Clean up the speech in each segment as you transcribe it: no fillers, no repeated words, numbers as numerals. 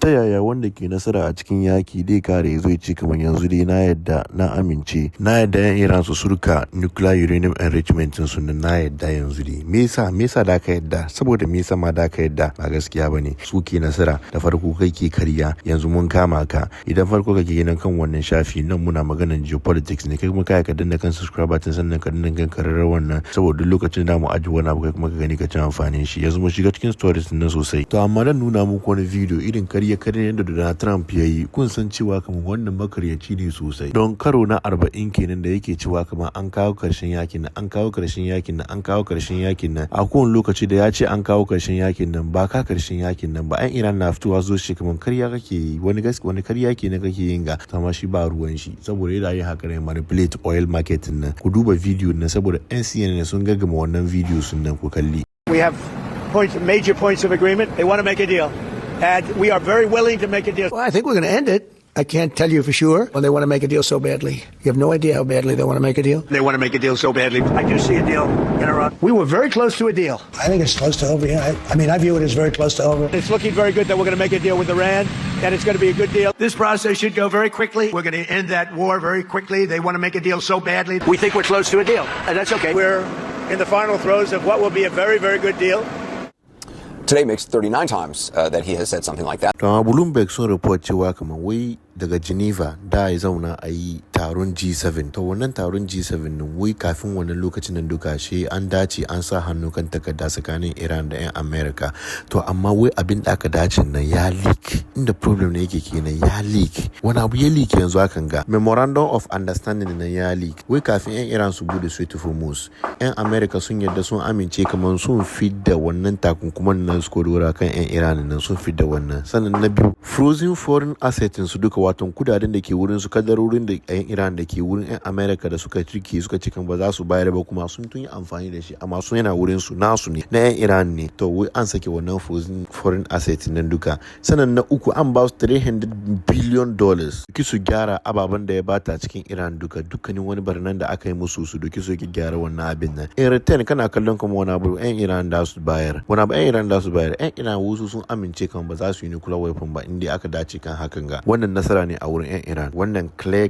ta yaya wanda ke nasara a cikin yaki dai kare zai ce kamar yanzu dai na yadda na amince na yadda yan Iran su surka nuclear uranium enrichment sun na yadda yanzu dai me yasa da ka yadda saboda me yasa ma da ka yadda ba gaskiya bane su ke nasara da farko kai ke kariya yanzu mun kama ka idan farko kake yin kan wannan shafi nan muna maganar geopolitics ne kai kuma kai ka danna kan subscriber tun sannan ka danna kan kararar wannan saboda lokacin da mu aji wani abu kai kuma ka gani ka ci amfanin shi yanzu mu shiga cikin stories nan sosai to amma dan nuna muku wani video irin kariya yadda Donald Trump ya yi kun san cewa kamar wannan makaryaci ne sosai don karo na 40 kenan da yake cewa kamar an kawo karshen yakin nan an kawo karshen yakin nan an kawo karshen yakin nan a kowane lokaci da ya ce an kawo karshen yakin nan ba ka karshen yakin nan ba an Iran na fitowa zo shi kamar karya kake yi wani karya kenan kake yin ga amma shi ba ruwan shi saboda yana yin haka ne manipulate oil market nan ku duba video nan saboda CNN sun gaggama wannan video sun nan ku kalli. We have major points of agreement. They want to make a deal. And we are very willing to make a deal. Well, I think we're going to end it. I can't tell you for sure when they want to make a deal so badly. You have no idea how badly they want to make a deal. They want to make a deal so badly. I do see a deal in Iran. We were very close to a deal. I think it's close to over. Yeah. I mean, I view it as very close to over. It's looking very good that we're going to make a deal with Iran, and it's going to be a good deal. This process should go very quickly. We're going to end that war very quickly. They want to make a deal so badly. We think we're close to a deal, and that's okay. We're in the final throes of what will be a very, very good deal. Today makes 39 times that he has said something like that. Bloomberg sun report cewa kamar wai daga Geneva da ya zauna a yi taron G7 to wannan taron G7 din wai kafin wannan lokacin nan duka shi an dace an sa hannu kan takarda tsakanin Iran da 'yan America to amma wai abin da aka dace nan ya leak inda problem ne yake kenan ya leak wani abu ya leak yanzu akan ga memorandum of understanding nan ya leak wai kafin 'yan Iran su bude Strait of Hormuz 'yan America sun yadda sun amince kamar sun fidda wannan takunkuman nan su dora kan 'yan Iran nan sun fidda wannan sannan na biyu frozen foreign assets su duka wato kudaden da ke wurin su kadarorin da 'yan Iran da ke wurin 'yan America da suka cikin ba za su bayar ba kuma sun tun yi amfani da shi amma sun yana wurin su nasu ne na 'yan Iran ne to wai an sake wannan frozen foreign assets nan duka sannan na uku an ba su $300 billion ki su gyara ababen da ya bata cikin Iran dukkanin wani barnan da aka yi musu su duki su ki gyara wannan abin nan in return kana kallon kuma wani abu 'yan Iran da su bayar wani abu 'yan Iran da su bayar 'yan Iran wasu sun amince kan ba za su yi nuclear weapon ba inda aka dace kan hakan ga wannan nasara ne a wurin 'yan Iran wannan clear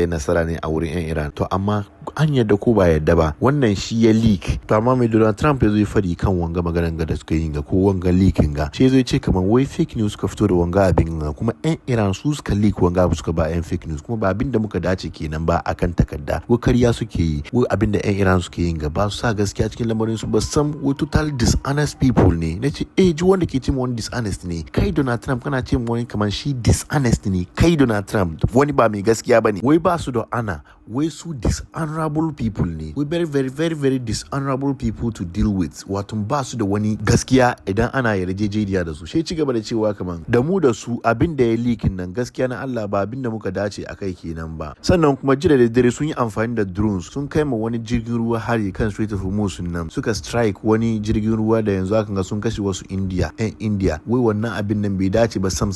nasara ne a wurin 'yan Iran to amma an yadda ko ba yadda ba wannan shi ya leak to amma mai Donald Trump ya zo ya fadi kan wanga maganan ga da suka yi ga ko wanga leaking ga shi zai ce kaman wai fake news suka fito da wanga abin ga kuma 'yan Iran su suka leak wanga abu suka ba 'yan fake news kuma ba abin da muka dace kenan ba akan takarda ko kariya suke yi ko abin da 'yan Iran suke yin ga ba su sa gaskiya cikin lamarin su ba sam ko total dishonest people ne nace ji wanda ke cewa wani dishonest ne kai Donald Trump kana ce wani kamar shi dishonest ne kai Donald Trump wani ba mai gaskiya bane wai ba su da ana wai su dishonorable people ne we very dishonorable people to deal with wato ba su da wani gaskiya idan ana yarjejeniya da su sai ci gaba da cewa kaman da mu da su abin da ya likin nan gaskiya na Allah ba abin da muka dace akai kenan ba sannan kuma jira da dare sun yi amfani da drones sun kai ma wani jirgin ruwa hari kan Strait of Hormuz nan suka strike wani jirgin ruwa da yanzu aka ga sun kashe wasu India wai wannan abin nan bai dace ba sam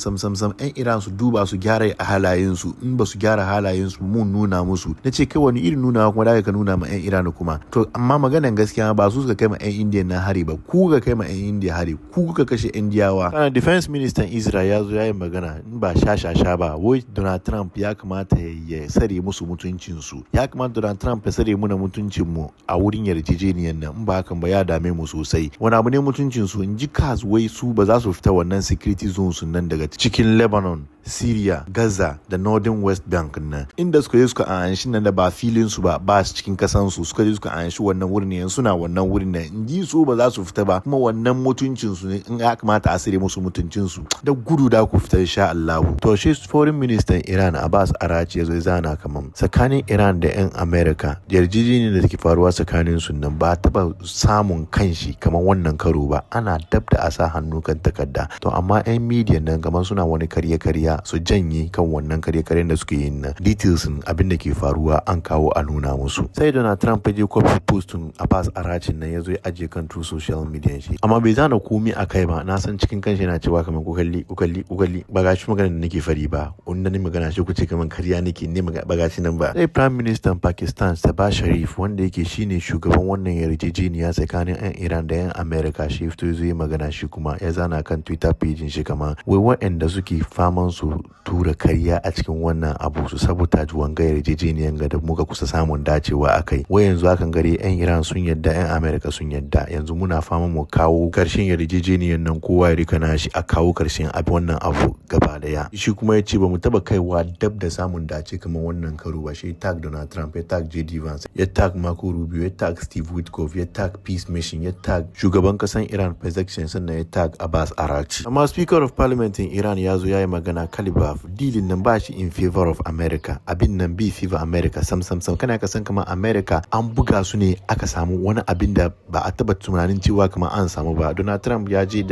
'yan Iran su duba su gyara halayen su in ba su gyara halayen su mun nuna musu nace kai wani irin nuna kuma da ka nuna ma 'yan Iran kuma to amma maganan gaskiya ba su suka kai ma 'yan India na hari ba ku ga kai ma 'yan India hari ku ka kashe Indiyawa kana defense minister Isra'Ila ya zo yayi magana in ba sha ba wai Donald Trump ya kamata ya sare musu mutuncin su ya kamata Donald Trump ya sare muna mutuncin mu a wurin yarjejeniyar nan in ba hakan ba ya dame mu sosai wani abu ne mutuncin su in ji wai su ba za su fita wannan security zone sun nan daga cikin Lebanon Syria, Gaza da Northern West Bank nan inda suka je suka anshi nan da ba filin su ba su cikin kasan su suka je suka anshi wannan wurin ne suna wannan wurin nan in ji su ba za su fita ba kuma wannan mutuncin su ne in ya kamata a sire musu mutuncin su da gudu da ku fita insha Allah to shi foreign minister Iran Abbas Arachi yazo zana kaman tsakanin Iran da 'yan America yarjejeniyar da take faruwa tsakanin su nan ba taba samun kanshi kaman wannan karo ba ana dab da a sa hannu kan takarda to amma 'yan media nan kaman suna wani karya da su janye kan wannan kare-karen da suke yin nan. Details abin da ke faruwa an kawo a nuna musu. Sai Donald Trump ya je copy postin Abbas Arachin nan ya zo ya ajiye kan true social media shi. Amma bai zana komi a kai ba, na san cikin kanshi yana cewa kamar ku kalli ba ga shi magana da nake fari ba, wanda ni magana shi ku ce kamar kariya nake ne ba ga shi nan ba. Sai Prime Minister Pakistan Sabah Sharif wanda yake shine shugaban wannan yarjejeniya tsakanin 'yan Iran da 'yan America shi fito zai magana shi kuma ya zana kan Twitter page shi kama wai waɗanda suke faman su tura karya a cikin wannan abu su sabotage wanga yarjejeniyan ga da muka kusa samun dacewa akai. Wai yanzu akan gare 'yan Iran sun yadda 'yan America sun yadda, yanzu muna fama mu kawo karshen yarjejeniyan nan kowa ya rika na shi a kawo karshen wannan abu gaba daya. Shi kuma ya ce ba mu taba kaiwa dab da samun dace kamar wannan karo ba. Shi tag Donald Trump, ya tag JD Vance, ya tag Marco Rubio, ya tag Steve Witkoff, ya tag Peace Mission, ya tag shugaban kasan Iran Pezeshkian, sannan ya tag Abbas Arachi. Amma Speaker of Parliament in Iran ya zo ya yi magana Kalibaf dealin nan ba shi in favor of America, abin nan bi favor America sam kana ka san kamar America an buga su ne aka samu wani abin da ba a taba tunanin cewa kamar an samu ba. Donald Trump ya je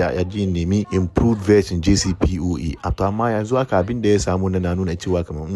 nemi improved version JCPOA, amma yanzu aka abin da ya samu na nuna cewa kamar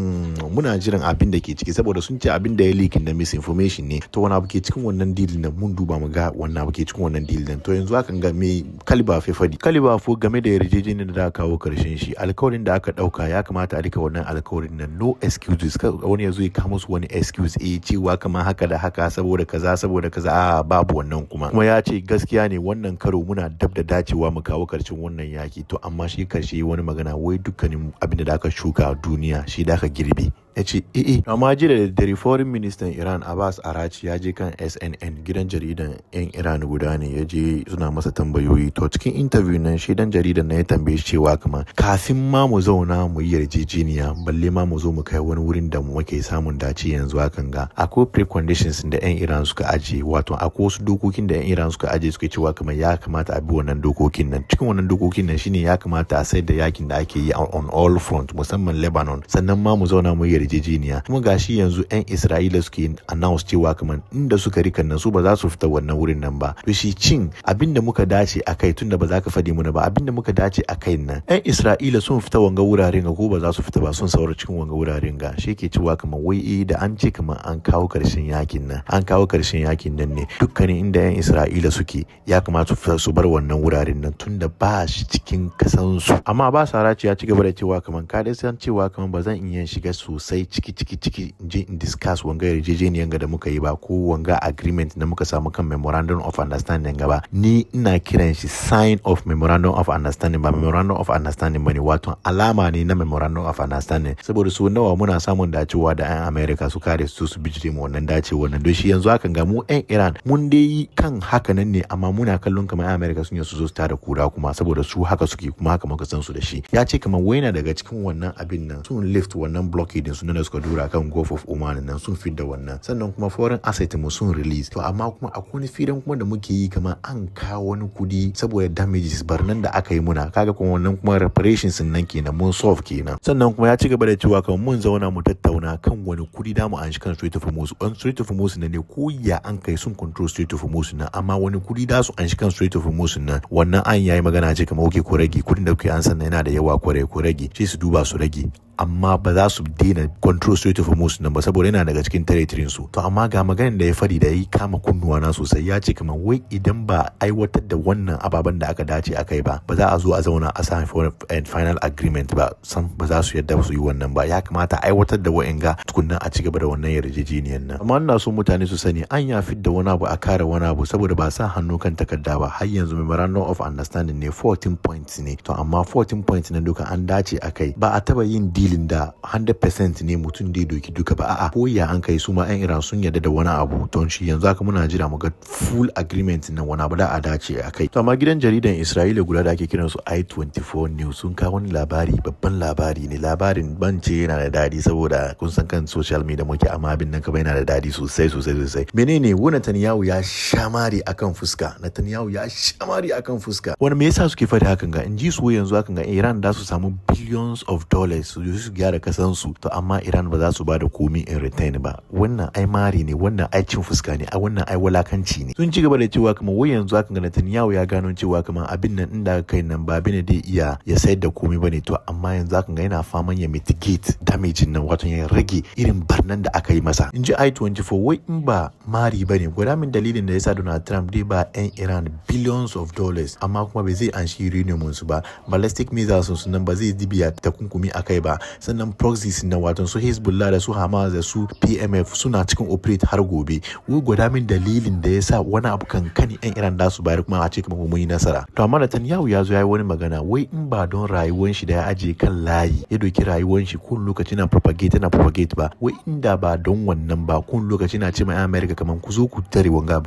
muna jiran abin da ke ciki, saboda sun ce abin da ya leaking na misinformation ne. To wani abu ke cikin wannan deal nan mun duba mu ga wannan abu ke cikin wannan deal nan. To yanzu aka ga me Kalibaf ya fadi. Kalibaf game da yarjejeniyar da aka kawo karshen shi, alkawarin da aka dauka ya kamata a rika wannan alkawarin nan, no excuses. Wani yazo ya kawo musu wani excuse cewa kamar haka da haka saboda kaza babu wannan kuma ya ce gaskiya ne wannan karo muna dab da dacewa mu kawo karshen wannan yaki. To amma shi karshe wani magana wai dukkanin abin da aka shuka a duniya shi da aka girbe. Ya ce amma jiya da daddare foreign minister Iran Abbas Arachi ya je kan SNN gidan jaridan 'yan Iran guda ne, ya je suna masa tambayoyi. To cikin interview nan shi dan jaridan na ya tambaye shi cewa kamar kafin ma mu zauna mu yi yarjejeniya balle ma mu zo mu kai wani wurin da mu muke samun dace yanzu hakan ga akwai preconditions da 'yan Iran suka aje, wato akwai wasu dokokin da 'yan Iran suka aje suka cewa kamar ya kamata a bi wannan dokokin nan. Cikin wannan dokokin nan shine ya kamata a sayar da yakin da ake yi on all front musamman Lebanon, sannan ma mu zauna mu yi yarjejeniya. Kuma gashi yanzu 'yan Isra'ila suke announce cewa kamar inda suka rika nan su ba za su fita wannan wurin nan ba. To shi cin abinda muka dace a kai, tunda ba za ka fadi muna ba abinda muka dace a kai nan 'yan Isra'ila sun fita wanga wuraren ga ko ba za su fita ba, sun saura cikin wanga wuraren ga. Shi ke cewa kamar wai da an ce kamar an kawo karshen yakin nan ne dukkanin inda 'yan Isra'ila suke ya kamata su bar wannan wuraren nan tunda ba shi cikin kasansu. Amma ba Saraci ya ci gaba da cewa kamar ka dai san cewa kamar ba zan iya shiga sosai ciki je in discuss wanga yarjejeniyan da muka yi ba ko wanga agreement da muka samu kan memorandum of understanding ba. Ni ina kiran shi sign of memorandum of understanding, ba memorandum of understanding bane, wato alama ne na memorandum of understanding. Saboda su nawa muna samun dacewa da 'yan America su kare su bijire mu wannan dacewa nan. Don shi yanzu hakan ga mu 'yan Iran mun dai kan haka nan ne, amma muna kallon kamar 'yan America sun yi su zo su tada kura kuma saboda su haka suke kuma haka muka san su da shi. Ya ce kamar waina daga cikin wannan abin nan sun lift wannan blockade su da suka dura kan Gulf of Oman nan sun fidda wannan, sannan kuma foreign asset mu sun release. To amma kuma akwai wani fidan kuma da muke yi kamar an kawo wani kudi saboda damages barnan da aka yi muna, kaga kuma wannan kuma reparations nan kenan mun solve kenan. Sannan kuma ya ci gaba da cewa kamar mun zauna mu tattauna kan wani kudi da mu an shi kan Strait of Hormuz. Strait of Hormuz ne ko ya an kai sun control Strait of Hormuz nan, amma wani kudi da su an shi kan Strait of Hormuz nan wannan an yayi magana ce kamar oke ko rage kudin da kuke an san yana da yawa ko rage sai su duba su rage, amma ba za su daina control Strait of Hormuz nan ba saboda yana daga cikin territory su. To amma ga maganin da ya fadi da yi kama kunnuwa na sosai, ya ce kamar wai idan ba aiwatar da wannan ababen da aka dace akai ba za a zo a zauna a sign for a final agreement ba, san ba za su yadda su yi wannan ba. Ya kamata aiwatar da wa'inga tukunna a ci gaba da wannan yarjejeniyar nan. Amma ina so mutane su sani an ya da wani abu a kare wani abu saboda ba sa hannu kan takarda ba. Har yanzu memorandum of understanding ne 14 points ne. To amma 14 points na duka an dace akai, ba a taba yin dealin da 100% ne mutum da doki duka ba. A'a ko ya an kai su ma 'yan Iran sun yarda da wani abu, don shi yanzu haka muna jira mu ga full agreement na wani abu da a dace akai. To amma gidan jaridan Isra'ila guda da ake kiran su I24 News sun kawo wani labari, babban labari ne. Labarin bance yana da dadi saboda kun san kan social media muke, amma abin nan kaba yana da dadi sosai. Menene Netanyahu ya shamari akan Fuska? Netanyahu ya shamari akan Fuska. Wani me yasa suke fadi hakan ga? In ji su yanzu hakan ga Iran da su samu billions of dollars su su gyara kasan su, to amma Iran ba za su ba da komi in return ba. Wannan ai mari ne, wannan ai cin fuska ne, wannan ai walakanci ne. Sun ci gaba da cewa kamar wai yanzu aka ga Netanyahu ya gano cewa kamar abin nan inda kai nan ba abin da iya ya sayar da komi bane, to amma yanzu aka ga yana faman ya mitigate damage nan, wato ya rage irin barnan da aka yi masa. In ji I-24 wai in ba mari bane, gwada min dalilin da yasa Donald Trump dai ba 'yan Iran billions of dollars amma kuma bai zai anshi uranium su ba, ballistic missiles su nan ba zai dibiya takunkumi akai ba, sannan proxies na wato su Hezbollah da su Hamas da su PMF suna cikin operate har gobe. Wai gwada min dalilin da yasa wani abu kankani 'yan Iran da su bayar kuma a ce kamar mun yi nasara. To amma Netanyahu ya zo ya yi wani magana wai in ba don rayuwar shi da ya aje kan layi ya doki rayuwar shi kun lokaci na propagate ba, wai inda ba don wannan ba kun lokaci na ce mai America kamar ku zo ku tare wanga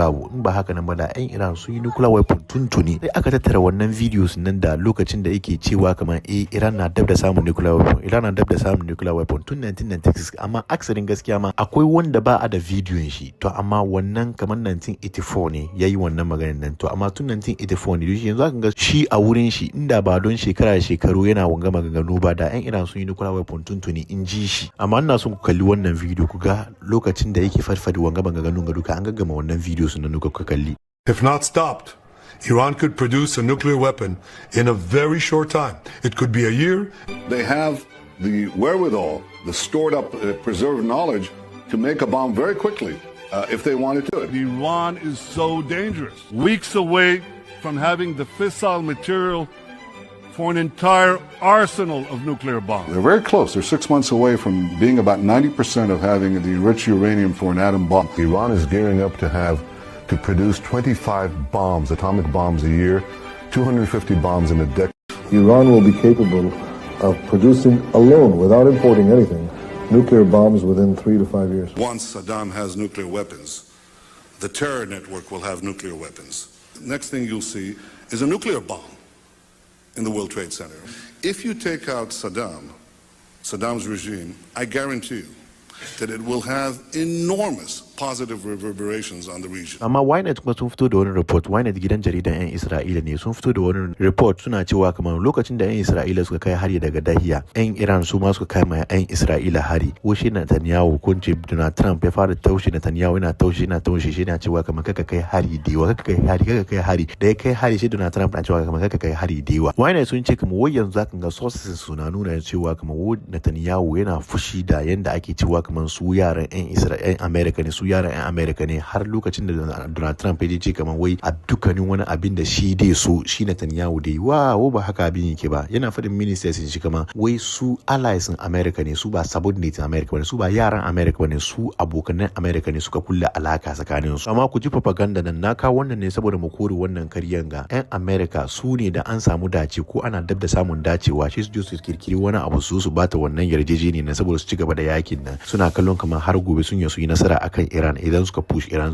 abu, in ba haka nan ba da 'yan Iran sun yi nuclear weapon tuntuni. Sai aka tattara wannan videos nan da lokacin da yake cewa kamar Iran na dab da samun nuclear weapon tun 1996, amma aksarin gaskiya ma akwai wanda ba a da bidiyon shi, to amma wannan kamar 1984 ne yayi wannan maganar nan, to amma tun 1984 ne yanzu aka ga shi a wurin shi inda ba don shekara da shekaru yana wanga maganganu ba da 'yan Iran sun yi nuclear weapon tuntuni in ji shi. Amma ina son ku kalli wannan video ku ga lokacin da yake farfadi wanga maganganun ga duka an gaggama wannan video sun nan kuka kalli. If not stopped, Iran could produce a nuclear weapon in a very short time. It could be a year. They have the wherewithal, the stored up, preserved knowledge to make a bomb very quickly if they wanted to. Iran is so dangerous. Weeks away from having the fissile material for an entire arsenal of nuclear bombs. They're very close. They're 6 months away from being about 90% of having the enriched uranium for an atom bomb. Iran is gearing up to produce 25 bombs, atomic bombs a year, 250 bombs in a decade. Iran will be capable of producing alone, without importing anything, nuclear bombs within 3 to 5 years. Once Saddam has nuclear weapons, the terror network will have nuclear weapons. Next thing you'll see is a nuclear bomb in the World Trade Center. If you take out Saddam's regime, I guarantee you that it will have enormous positive reverberations on the region. Amma Ynet kuma sun fito da wani report, Ynet gidan jaridan 'yan Isra'ila ne, sun fito da wani report suna cewa kamar lokacin da 'yan Isra'ila suka kai hari daga Dahiya, 'yan Iran su ma suka kai ma 'yan Isra'ila hari. Washe Netanyahu ko ce Donald Trump ya fara taushe Netanyahu, yana taushe shi yana cewa kamar kaka kai hari da yawa, kaka kai hari. Da ya kai hari shi Donald Trump na cewa kamar kaka kai hari da yawa. Ynet sun ce kamar wai yanzu zaka ga sources suna nuna cewa kamar Netanyahu yana fushi da yanda ake cewa kamar su yaran 'yan America ne, su yaran 'yan America ne, har lokacin da Donald Trump ya ce kamar wai a dukkanin wani abin da shi dai so shi Netanyahu dai wa ba haka abin yake ba. Yana faɗin ministers shi kamar wai su allies in America ne, su ba subordinate America ne, su ba yaran America ne, su abokanan America ne suka kulla alaka tsakanin su. Amma ku ji propaganda nan na kawo wannan ne saboda mu kore wannan karyan ga 'yan America su ne da an samu dace ko ana dab da samun dacewa shi su kirkiri wani abu su bata wannan yarjejeniya ne saboda su ci gaba da yakin nan. Suna kallon kamar har gobe sun yi nasara akan Iran idan suka push Iran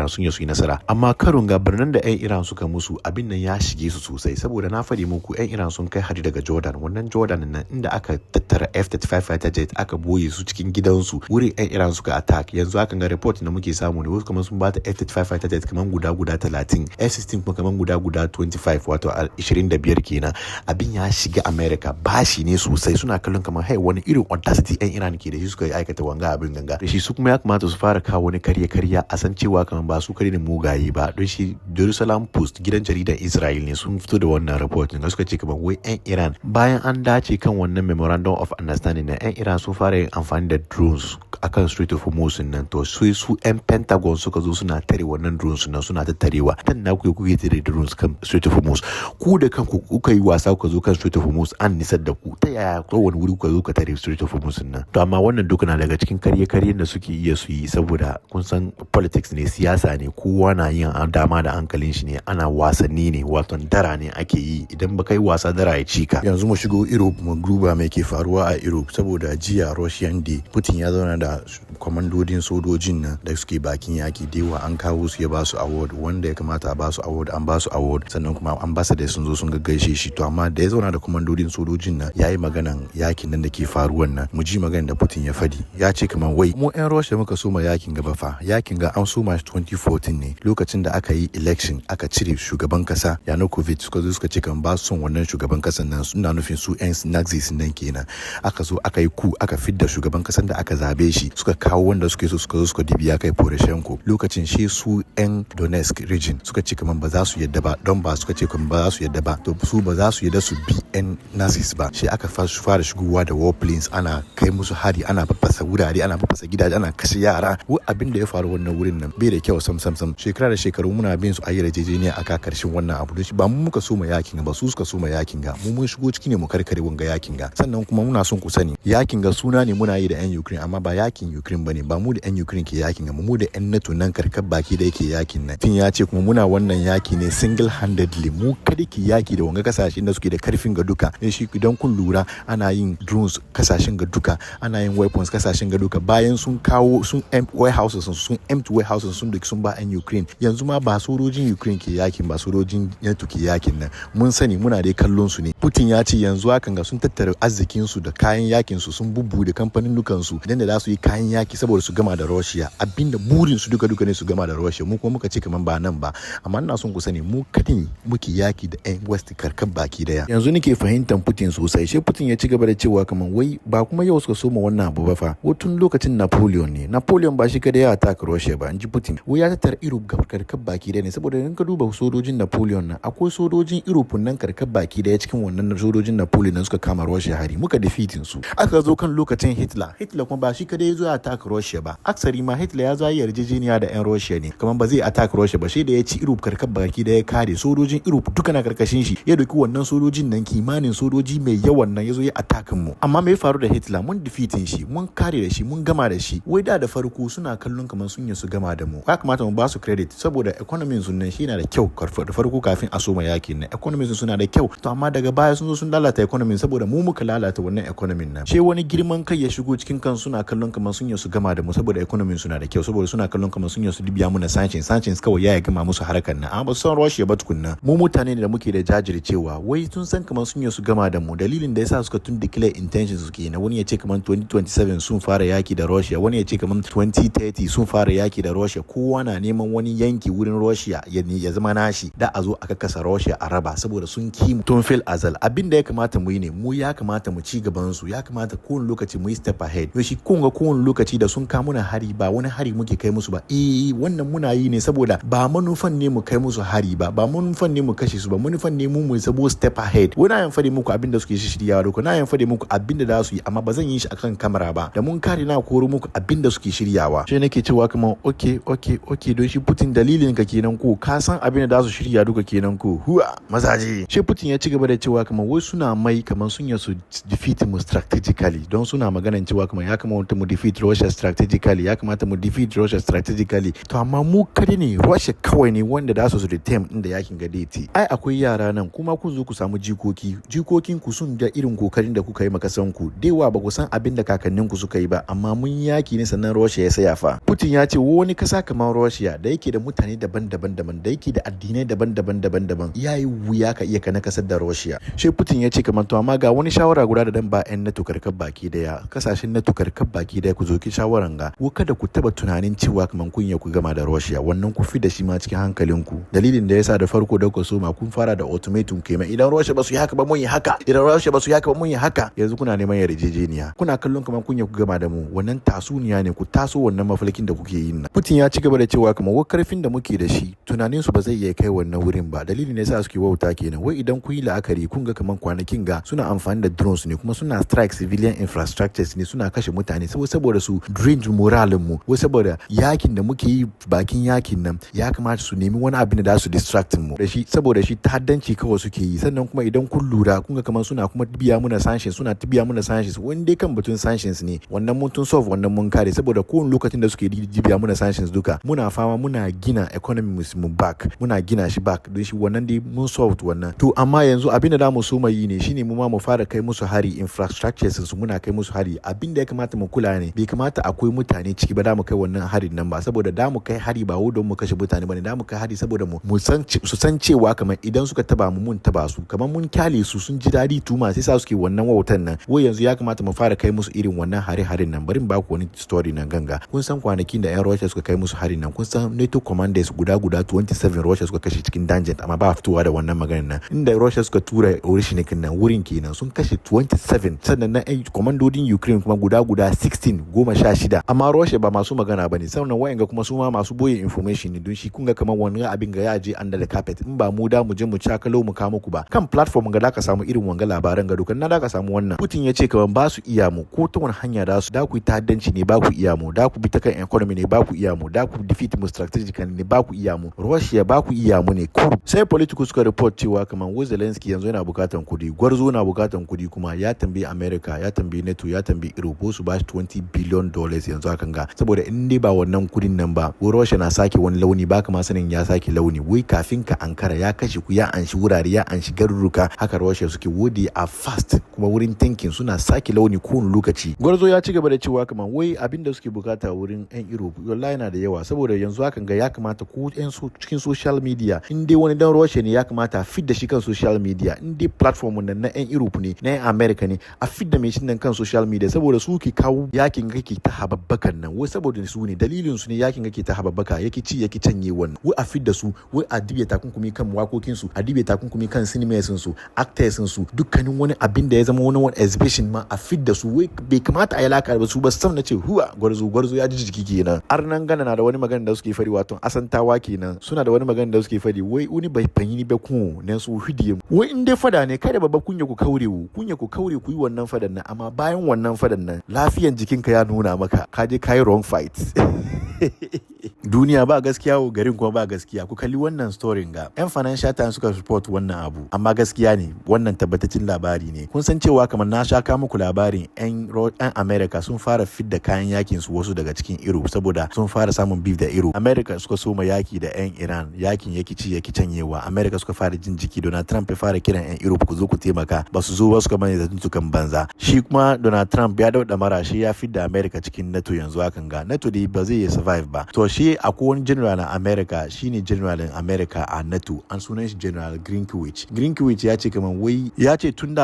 sun yi nasara. Amma karon ga birnin da 'yan Iran suka musu abin nan ya shige su sosai saboda na faɗi muku 'yan Iran sun kai hari daga Jordan, wannan Jordan nan inda aka tattara F-35 fighter jet aka boye su cikin gidansu wurin 'yan Iran suka attack. Yanzu aka ga report da muke samu ne wasu kamar sun bata F-35 fighter jet kamar guda 30, F-16 kuma kamar guda 25 wato 25 kenan. Abin ya shiga America bashi ne sosai, suna kallon kamar hai wani irin audacity 'yan Iran ke da shi suka aikata wanga abin ganga da shi. Su kuma ya kamata su fara kawo wani karya a san cewa kamar ba su kare ne mugaye ba, don shi Jerusalem Post gidan jaridan Israel ne sun fito da wannan report ne suka ce kamar wai 'yan Iran bayan an dace kan wannan memorandum of understanding na 'yan Iran sun fara yin amfani da drones akan Strait of Hormuz nan, to su 'yan Pentagon suka zo suna tare wannan drones nan suna tattarewa. Dan na kuke tare drones kan Strait of Hormuz, ku da kanku kuka yi wasa kuka zo kan Strait of Hormuz an nisar da ku, ta yaya kowane wuri kuka zo ka tare Strait of Hormuz nan? To amma wannan duka na daga cikin karye-karyen da suke iya su yi saboda kun san politics ne, siyasa ne, kowa na yin dama da hankalin shi ne, ana wasanni ne, wato dara ne ake yi, idan ba kai wasa dara ya cika. Yanzu mu shigo Europe mu duba mai ke faruwa a Europe saboda jiya Russian Day Putin ya zauna da kwamandodin sojojin nan da suke bakin yaki dewa, an kawo su ya ba su award, wanda ya kamata a ba su award an ba su award, sannan kuma ambassador sun zo sun gaggaishe shi. To amma da ya zauna da kwamandodin sojojin nan yayi maganan yakin nan da ke faruwan nan, mu ji maganan da Putin ya fadi. Ya ce kamar wai mu 'yan Russia muka soma yaki yakin gaba fa. Yakin ga an soma 2014 ne lokacin da aka yi election aka cire shugaban kasa Yanukovych suka zo suka ce kan ba su son wannan shugaban kasan nan suna nufin su yan Nazis nan kenan. Aka zo aka yi ku aka fidda shugaban kasan da aka zabe shi suka kawo wanda suke so suka zo suka dibiya kai Poroshenko. Lokacin shi su yan Donetsk region suka ce kaman ba za su yadda ba don ba suka ce kaman ba za su yadda ba to su ba za su yadda su bi yan Nazis ba. Shi aka fara shigowa da warplanes ana kai musu hari ana fafasa wurare ana fafasa gidaje ana kashe yara. Abin da ya faru wannan wurin nan bai da kyau sam shekara da shekaru muna bin su a yarjejeniya aka karshen wannan abu shi ba mu muka so mu yakin ba su suka so mu yakin ga mu mun shigo ciki ne mu karkare wanga yakin ga. Sannan kuma muna son ku sani yakin ga suna ne muna yi da yan Ukraine amma ba yakin Ukraine bane ba mu da yan Ukraine ke yakin ga mu da yan NATO nan karkar baki da yake yakin nan. Tin ya ce kuma muna wannan yaki ne single handedly mu kada ki yaki da wanga kasashen da suke da karfin ga duka. Shi idan kun lura ana yin drones kasashen ga duka ana yin weapons kasashen ga duka bayan sun kawo sun warehouses sun empty warehouses sun duki sun ba yan Ukraine. Yanzu ma ba sojojin Ukraine ke yakin ba sojojin NATO ke yakin nan mun sani muna dai kallon su ne. Putin ya ce yanzu hakan ga sun tattara arzikin su da kayan yakin su sun bubbude kamfanin dukan su dan da za su yi kayan yaki saboda su gama da Russia abinda burin su duka ne su gama da Russia. Mu kuma muka ce kaman ba nan ba amma ina son ku sani mu kadin muke yaki da yan West karkar baki daya. Yanzu nake fahimtar Putin sosai. Shi Putin ya ci gaba da cewa kaman wai ba kuma yau suka soma wannan abu ba fa tun lokacin Napoleon ne. Napoleon ba shi kada ya attack Russia ba inji Putin. Wai ya tattara Europe karkar baki daya ne saboda in ka duba sojojin Napoleon nan akwai sojojin Europe nan karkar baki daya cikin wannan sojojin Napoleon nan suka kama Russia hari muka defeatin su. Aka zo kan lokacin Hitler kuma ba shi kada ya zo ya attack Russia ba. Aksari ma Hitler ya zo ya yarjejeniya da yan Russia ne kaman ba zai attack Russia ba sai da ya ci Europe karkar baki daya kare sojojin Europe duka na karkashin shi ya doki wannan sojojin nan kimanin sojoji mai yawan nan ya zo ya attack mu. Amma me ya faru da Hitler mun defeatin shi mun kare da shi mun gama da shi. Wai da farko suna kallon kaman sun yi su gama da mu. Ya kamata mu ba su credit saboda economy sun nan shi na da kyau da farko kafin a soma yakin nan economy suna da kyau to amma daga baya sun zo sun lalata economy saboda mu muka lalata wannan economy nan. She wani girman kai ya shigo cikin kan suna kallon kaman sun yi su gama da mu saboda economy suna da kyau saboda suna kallon kaman sun yi su dibiya mu na sanctions kawai ya gama musu harkar nan amma ba san Russia ba tukunna. Mu mutane ne da muke da jajircewa wai tun san kaman sun yi su gama da mu dalilin da yasa suka tun declare intentions suke na wani ya ce kaman 2027 sun fara yaki da Russia wani ya ce kaman 2030 sun fara yaki da Russia kowa na neman wani yanki wurin Russia ya zama nashi da a zo aka kasa Russia a raba saboda sun kimu tun fil azal. Abin da ya kamata mu yi ne mu ya kamata mu ci gaban su ya kamata kowane lokaci mu yi step ahead. Yoshi kun ga kowane lokaci da sun kawo muna hari ba wani hari muke kai musu ba wannan muna yi ne saboda ba manufan ne mu kai musu hari ba manufan ne mu kashe su ba manufan ne mu sabo step ahead. Wani yan fadi muku abin da suke shiryawa da na yan fadi muku abin da za su yi amma ba zan yi shi akan kamera ba da mun kare na koro muku abin da suke shiryawa. Shi nake cewa kamar okay don shi Putin dalilin ka kenan ko ka san abin da za su shirya duka kenan ko huwa mazaje. Shi Putin ya ci gaba da cewa kamar wai suna mai kamar sun yi su defeat mu strategically don suna maganan cewa kamar ya kamata mu defeat Russia strategically ya kamata mu defeat Russia strategically to amma mu kare ne Russia kawai ne wanda da su retain inda yakin ga date. Ai akwai yara nan kuma kun zo ku samu jikokin ku sun da irin kokarin da kuka yi makasan ku dewa ba ku san abin da kakannin ku suka yi ba amma mun yaki ne sannan Russia ya saya fa. Putin ya ce wani kasa kamar Russia da yake da mutane daban-daban da yake da addinai daban-daban yayi wuya ka iya kana kasar da Russia. Shi Putin ya ce kamar to amma ga wani shawara guda da dan ba yan NATO karkar baki daya kasashen NATO karkar baki daya ku zo ki shawaran ga ko kada ku taba tunanin cewa kamar kun ya ku gama da Russia wannan ku fi da shi ma cikin hankalinku. Dalilin da yasa da farko da ku so ma kun fara da ultimatum kenan idan Russia ba su yi haka ba mun yi haka idan Russia ba su yi haka ba mun yi haka yanzu kuna neman yarjejeniya kuna kallon kamar kun ya ku gama da mu wannan tasuniya ne ku taso wannan mafalkin da kuke yin nan. Putin ya ci gaba da cewa kamar wai karfin da muke da shi tunanin su ba zai iya kai wannan wurin ba dalilin da yasa suke wauta kenan wai idan kun yi la'akari kun ga kamar kwanakin ga suna amfani da drones ne kuma suna strike civilian infrastructures ne suna kashe mutane saboda su drain moralin mu wai saboda yakin da muke yi bakin yakin nan ya kamata su nemi wani abin da za su distract mu da shi saboda shi ta'addanci kawai suke yi sannan kuma idan kun lura kun ga kamar suna kuma biya muna sanctions wani dai kan batun sanctions ne wannan mun tun solve wannan mun kare saboda kowane lokacin da suke biya muna sanctions duka muna fama muna gina economy mu back muna gina shi back don shi wannan dai mun solve wannan to amma yanzu abin da mu so mai yi ne shine mu ma mu fara kai musu hari infrastructures su muna kai musu hari abin da ya kamata mu kula ne bai kamata akwai mutane ciki ba da mu kai wannan harin nan ba saboda da mu kai hari ba don mu kashe mutane bane da mu kai hari saboda mu san cewa kamar idan suka taba mu mun taba su kamar mun kyale su sun ji dadi tuma sai sa suke wannan wautan nan wai yanzu ya kamata mu fara kai musu irin wannan hare-haren nan bari mu ba ku wani story nan ganga kun san kwanakin da 'yan Russia suka kai musu harin nan, kun san NATO commanders guda 27 Russia suka kashe cikin dungeon, amma ba fitowa da wannan maganar nan. Inda Russia suka tura orishinikin nan wurin kenan sun kashe 27, sannan na komandodin Ukraine kuma guda 16, amma Russia ba masu magana bane, sannan wayanga kuma su ma masu boye information ne, don shi kun ga kamar wannan abin ga ya je under the carpet, in ba mu da mu je mu cakalo mu kawo muku ba kan platform ga da ka samu irin wanga labaran ga dukan na da ka samu wannan. Putin ya ce kamar ba su iya mu ko ta wani hanya da su da ku ta'addanci ne ba ku iya mu, da ku bi ta kan economy ne ba ku iya mu, da ku defeat mu strategically ne ba ku iya mu, Russia ba ku iya mu ne kuru. Sai Political suka report cewa kamar Zelensky yanzu yana bukatan kudi, gwarzo na bukatan kudi, kuma ya tambayi America, ya tambayi NATO, ya tambayi Europe su ba shi $20 billion yanzu hakan ga, saboda in dai ba wannan kudin nan ba Russia na sake wani launi, ba kama sanin ya sake launi, wai kafin ka ankara ya kashe ku, ya anshi wurare, ya anshi garuruka. Haka Russia suke wodi a fast, kuma wurin tankin suna sake launi kowane lokaci. Gwarzo ya ci gaba da cewa kamar wai abin da suke bukata wurin 'yan Europe wallahi yana da yawa, saboda yanzu hakan ga ya kamata ko 'yan cikin social media in dai wani dan Russia ne ya kamata a fit da shi kan social media, in dai platform nan na 'yan Europe ne, na 'yan America ne, a fit da mai shi nan kan social media, saboda su ke kawo yakin kake ta hababbakan nan, wai saboda su ne dalilin su ne yakin kake ta hababbaka yake ci yake canye wannan, wai a fit da su, wai a dibe takunkumi kan wakokin su, a dibe takunkumi kan cinemas su, actors su, dukkanin wani abin da ya zama wani exhibition ma a fit da su, wai bai kamata a yi laka ba su ba. Sam na ce huwa gwarzo ya ji jiki kenan. Arnan Gana na da wani magana da suke fari, wato asantawa kenan, suna da wani magana da suke fari, wai uni bai fanyi ba ku ne su hidiye, wai in dai fada ne kada babba kunya ku kaure ku yi wannan fadan nan, amma bayan wannan fadan nan lafiyan jikinka ya nuna maka ka je kai wrong fight. Duniya ba gaskiya, garin kuma ba gaskiya. Ku kalli wannan story ga 'yan Financial Times suka report wannan abu, amma gaskiya ne, wannan tabbataccen labari ne. Kun san cewa kamar na shaka muku labarin 'yan America sun fara fidda kayan yakin su wasu daga cikin Europe, saboda sun fara samun beef da Europe. America suka soma yaki da 'yan Iran, yakin yaki ci yaki canyewa. America suka fara jin jiki, Donald Trump ya fara kiran 'yan Europe ku zo ku taimaka, ba su zo ba, suka bane da tuntukan banza. Shi kuma Donald Trump ya dauda mara, shi ya fidda America cikin NATO yanzu hakan ga. NATO dai ba zai survive ba. To shi akwai wani general na America, shine generalin America a NATO, an sunan shi General Greenwich ya ce kaman wai ya ce tun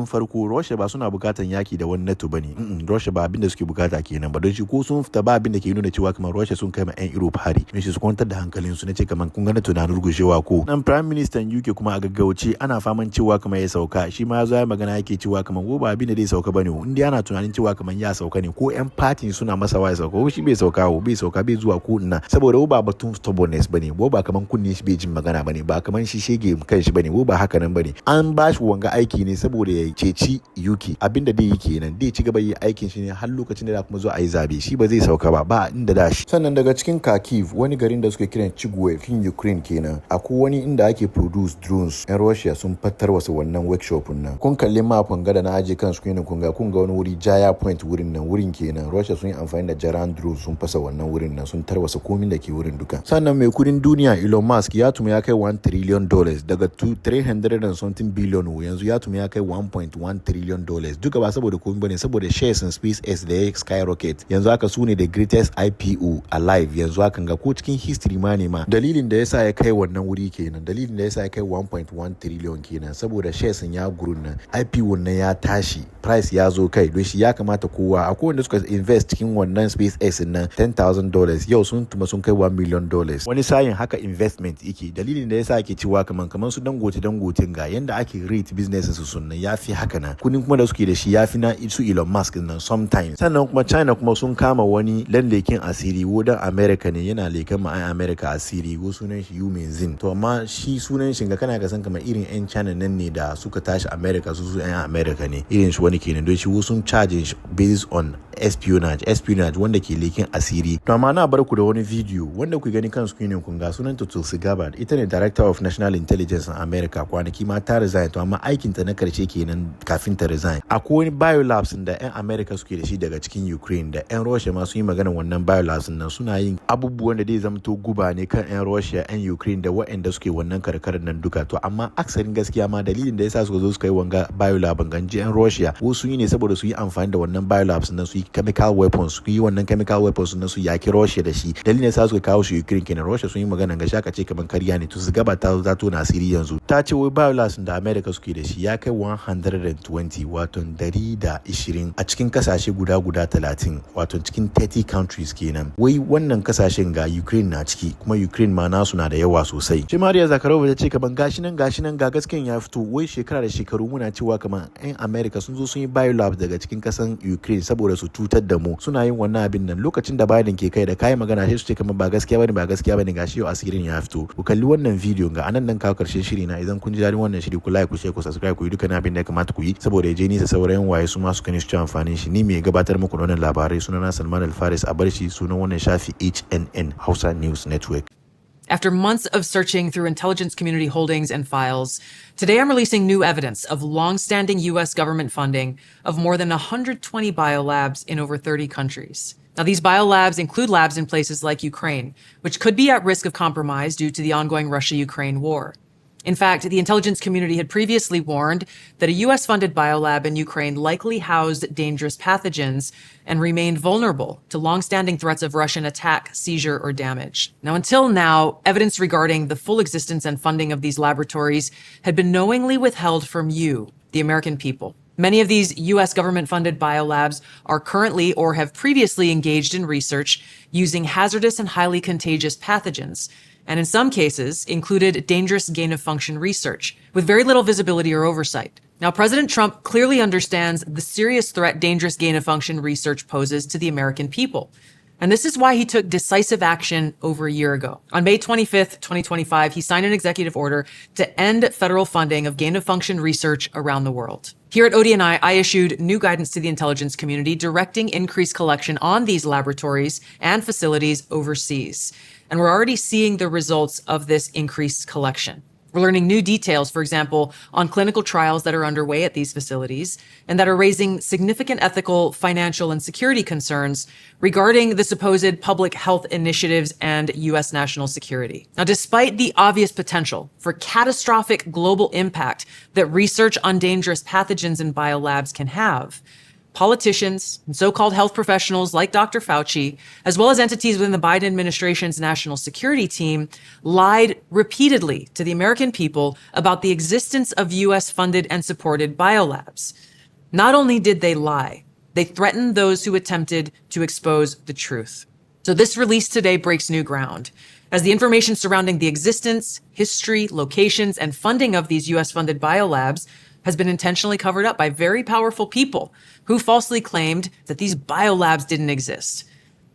farko Russia ba suna bukatan yaki da wani NATO bane. Russia ba abin da suke bukata kenan ba, don shi ko sun fita ba abin da ke nuna cewa kamar Russia sun kai ma 'yan Europe hari, don shi su kwantar da hankalin su. Nace kaman kun ga NATO na rugushewa ko. Nan Prime Minister UK kuma a gaggauce ana faman cewa kamar ya sauka, shi ma ya zo ya magana yake cewa kamar ko ba abin da zai sauka bane, in dai ana tunanin cewa kamar ya sauka ne ko 'yan party suna masa ya sauka, ko shi bai sauka bai zuwa ko ina, saboda ba batun stubbornness bane, ba kaman kunne shi bai jin magana bane, ba kaman shi shege kan shi bane, ba haka nan bane. An ba shi wanga aiki ne saboda ya ceci UK, abinda dai yake nan dai ci gaba yi aikin shi ne har lokacin da kuma zo a yi zabe, shi ba zai sauka ba inda da shi. Sannan daga cikin Kharkiv, wani garin da suke kiran Chigwe cikin Ukraine kenan, akwai wani inda ake produce drones, 'yan Russia sun fattar wasu wannan workshop nan. Kun kalli mapon gada na aje kan screen kun ga wani wuri Jaya Point, wurin kenan Russia sun yi amfani da Jaran drones sun fasa wannan wurin nan, sun tarwasa komin da ke wurin duka. Sannan mai kudin duniya Elon Musk ya tuma ya kai $1 trillion daga 300 and something billion, yanzu ya tuma ya kai $1.1 trillion, duka ba saboda komai bane, saboda shares in SpaceX da ya skyrocket, yanzu haka su ne the greatest IPO alive yanzu haka ga ko cikin history ma ne ma. Dalilin da yasa ya kai wannan wuri kenan, dalilin da yasa ya kai 1.1 trillion kenan, saboda shares ya gurun nan, IPO nan ya tashi, price ya zo kai, don shi ya kamata kowa, akwai wanda suka invest cikin wannan SpaceX nan $10,000, yau sun tuma sun kai $1 million. Wani sayin haka investment yake, dalilin da yasa ake cewa kaman su dangote ga yanda ake rate businesses su sunnan yafi haka na kudin kuma da suke da shi yafi na su Elon Musk nan sometimes. Sannan kuma China kuma sun kama wani leken asiri, wodan America ne, yana leken ma America asiri, wo sunan shi Yu Menzin. To amma shi sunan shi ga kana ga san kamar irin 'yan China nan ne da suka tashi America, su 'yan America ne, irin shi wani kenan, don shi wo sun charge based on espionage wanda ke leken asiri. To amma na bar ku da wani video wanda ku gani kan screening kun ga sunan Tulsi Gabbard, ita ne Director of National Intelligence in America, kwanaki ma ta resign, to amma aikin ta na karshe kenan kafin ta resign. Akwai wani biolabs da 'yan America suke da shi daga cikin Ukraine, da 'yan Russia ma sun yi magana wannan biolabs nan suna yin abubuwan da zai zamto guba ne kan 'yan Russia, 'yan Ukraine da waɗanda suke wannan karkarar nan duka. To amma aksarin gaskiya ma dalilin da yasa suka zo suka yi wanga biolab ganji 'yan Russia, wasu yi ne saboda su yi amfani da wannan biolabs nan su yi chemical weapons, su yi wannan chemical weapons na su yaki Russia da shi. Dalilin sa suka kawo shi Ukraine kenan. Russia sun yi magana ga shaka ce kaman karya ne, to su gaba ta tona asiri yanzu. Ta ce wai biolabs da America suke da shi ya kai 120, wato 120 a cikin kasashe guda 30, wato cikin 30 countries kenan. Wai wannan kasashen ga Ukraine na ciki, kuma Ukraine ma nasu na da yawa sosai. Shi Maria Zakharova ta ce kaman gashi nan ga gaskiyan ya fito, wai shekara da shekaru muna cewa kaman yan America sun zo sun yi biolabs daga cikin kasan Ukraine saboda su cutar da mu. Suna yin wannan abin nan lokacin da Biden ke kai da kai magana sai su ce kaman ba gaskiya bane gashi yau asirin ya fito. Ku kalli wannan video ga anan nan kawo karshen shiri na. Idan kun ji dadin wannan shiri ku like, ku share, ku subscribe, ku yi dukkan abin da ya kamata ku yi saboda ya je nisa saurayin waye su ma su kani su ci amfanin shi. Ni mai gabatar muku da wannan labarai sunana Salman Al-Faris, a bar shi sunan wannan shafi HNN Hausa News Network. After months of searching through intelligence community holdings and files, today I'm releasing new evidence of long-standing U.S. government funding of more than 120 biolabs in over 30 countries. Now, these biolabs include labs in places like Ukraine, which could be at risk of compromise due to the ongoing Russia-Ukraine war. In fact, the intelligence community had previously warned that a U.S.-funded biolab in Ukraine likely housed dangerous pathogens and remained vulnerable to long-standing threats of Russian attack, seizure, or damage. Now, until now, evidence regarding the full existence and funding of these laboratories had been knowingly withheld from you, the American people. Many of these U.S. government-funded biolabs are currently or have previously engaged in research using hazardous and highly contagious pathogens, and in some cases included dangerous gain-of-function research with very little visibility or oversight. Now, President Trump clearly understands the serious threat dangerous gain-of-function research poses to the American people. And this is why he took decisive action over a year ago. On May 25th, 2025, he signed an executive order to end federal funding of gain-of-function research around the world. Here at ODNI, I issued new guidance to the intelligence community directing increased collection on these laboratories and facilities overseas. And we're already seeing the results of this increased collection. We're learning new details, for example, on clinical trials that are underway at these facilities and that are raising significant ethical, financial, and security concerns regarding the supposed public health initiatives and U.S. national security. Now, despite the obvious potential for catastrophic global impact that research on dangerous pathogens in biolabs can have, politicians and so-called health professionals like Dr. Fauci, as well as entities within the Biden administration's national security team, lied repeatedly to the American people about the existence of U.S.-funded and supported biolabs. Not only did they lie, they threatened those who attempted to expose the truth. So this release today breaks new ground, as the information surrounding the existence, history, locations, and funding of these U.S.-funded biolabs has been intentionally covered up by very powerful people who falsely claimed that these biolabs didn't exist.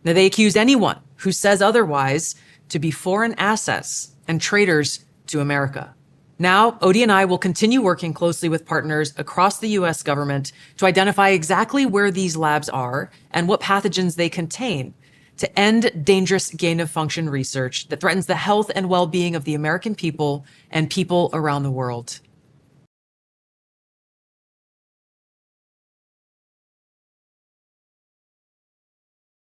Now, they accused anyone who says otherwise to be foreign assets and traitors to America. Now, ODNI will continue working closely with partners across the U.S. government to identify exactly where these labs are and what pathogens they contain to end dangerous gain-of-function research that threatens the health and well-being of the American people and people around the world.